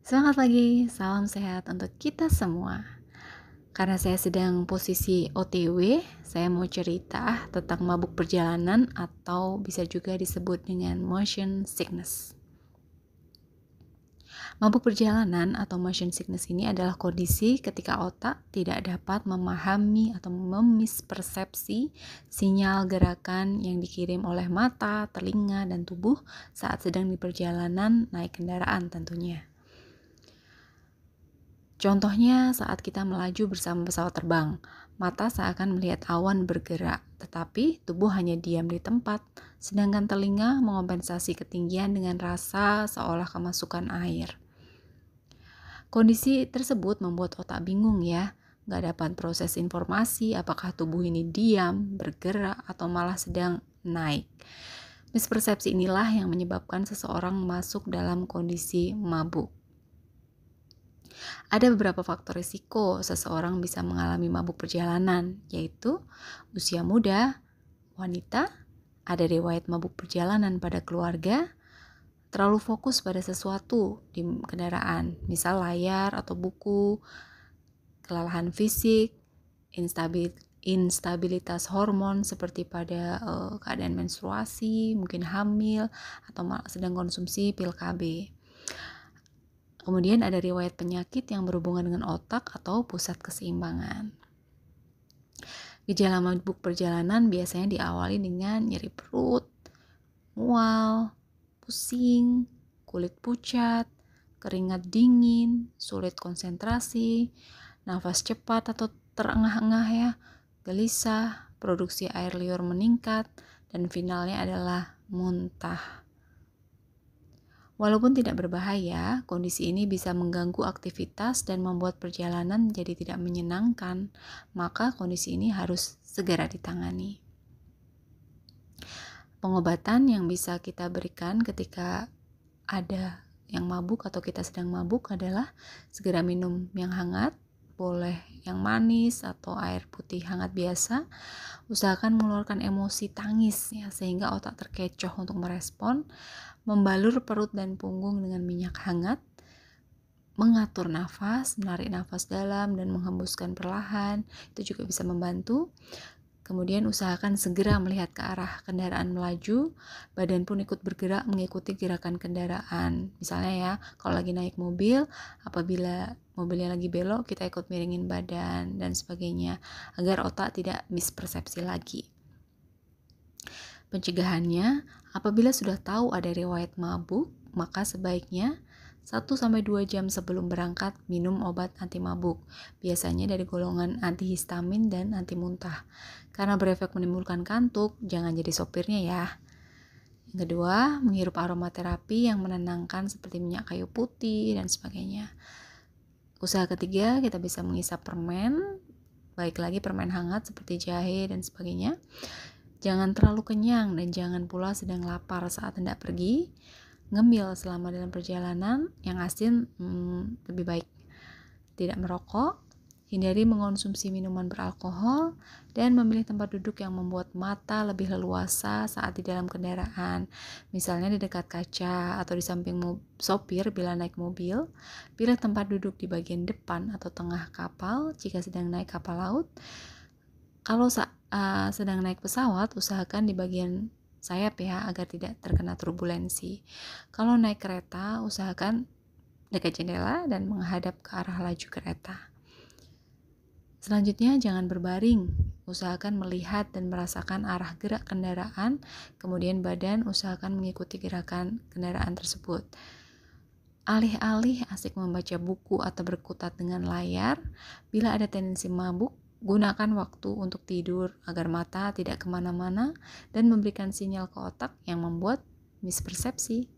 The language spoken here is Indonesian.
Selamat pagi, salam sehat untuk kita semua. Karena saya sedang posisi OTW, saya mau cerita tentang mabuk perjalanan atau bisa juga disebut dengan motion sickness. Mabuk perjalanan atau motion sickness ini adalah kondisi ketika otak tidak dapat memahami atau memispersepsi sinyal gerakan yang dikirim oleh mata, telinga, dan tubuh saat sedang di perjalanan naik kendaraan tentunya. Contohnya saat kita melaju bersama pesawat terbang, mata seakan melihat awan bergerak, tetapi tubuh hanya diam di tempat, sedangkan telinga mengompensasi ketinggian dengan rasa seolah kemasukan air. Kondisi tersebut membuat otak bingung ya, nggak dapat proses informasi apakah tubuh ini diam, bergerak, atau malah sedang naik. Mispersepsi inilah yang menyebabkan seseorang masuk dalam kondisi mabuk. Ada beberapa faktor risiko seseorang bisa mengalami mabuk perjalanan, yaitu usia muda, wanita, ada riwayat mabuk perjalanan pada keluarga, terlalu fokus pada sesuatu di kendaraan, misal layar atau buku, kelelahan fisik, instabilitas hormon seperti pada keadaan menstruasi, mungkin hamil, atau sedang konsumsi pil KB. Kemudian ada riwayat penyakit yang berhubungan dengan otak atau pusat keseimbangan. Gejala mabuk perjalanan biasanya diawali dengan nyeri perut, mual, pusing, kulit pucat, keringat dingin, sulit konsentrasi, nafas cepat atau terengah-engah ya, gelisah, produksi air liur meningkat, dan finalnya adalah muntah. Walaupun tidak berbahaya, kondisi ini bisa mengganggu aktivitas dan membuat perjalanan jadi tidak menyenangkan, maka kondisi ini harus segera ditangani. Pengobatan yang bisa kita berikan ketika ada yang mabuk atau kita sedang mabuk adalah segera minum yang hangat, boleh yang manis atau air putih hangat biasa. Usahakan mengeluarkan emosi tangis ya, sehingga otak terkecoh untuk merespon. Membalur perut dan punggung dengan minyak hangat, mengatur nafas, menarik nafas dalam dan menghembuskan perlahan, itu juga bisa membantu. Kemudian usahakan segera melihat ke arah kendaraan melaju, badan pun ikut bergerak mengikuti gerakan kendaraan. Misalnya ya, kalau lagi naik mobil, apabila mobilnya lagi belok, kita ikut miringin badan dan sebagainya, agar otak tidak mispersepsi lagi. Pencegahannya, apabila sudah tahu ada riwayat mabuk, maka sebaiknya 1-2 jam sebelum berangkat minum obat anti mabuk, biasanya dari golongan antihistamin dan anti muntah. Karena berefek menimbulkan kantuk, jangan jadi sopirnya ya. Yang kedua, menghirup aromaterapi yang menenangkan seperti minyak kayu putih dan sebagainya. Usaha ketiga, kita bisa mengisap permen, baik lagi permen hangat seperti jahe dan sebagainya. Jangan terlalu kenyang dan jangan pula sedang lapar saat hendak pergi. Ngemil selama dalam perjalanan, yang asin lebih baik. Tidak merokok, hindari mengonsumsi minuman beralkohol, dan memilih tempat duduk yang membuat mata lebih leluasa saat di dalam kendaraan. Misalnya di dekat kaca atau di samping sopir bila naik mobil. Pilih tempat duduk di bagian depan atau tengah kapal jika sedang naik kapal laut. Kalau sedang naik pesawat, usahakan di bagian sayap ya, agar tidak terkena turbulensi. Kalau naik kereta, usahakan dekat jendela dan menghadap ke arah laju kereta. Selanjutnya, jangan berbaring. Usahakan melihat dan merasakan arah gerak kendaraan, kemudian badan usahakan mengikuti gerakan kendaraan tersebut. Alih-alih asik membaca buku atau berkutat dengan layar, bila ada tendensi mabuk, gunakan waktu untuk tidur agar mata tidak kemana-mana dan memberikan sinyal ke otak yang membuat mispersepsi.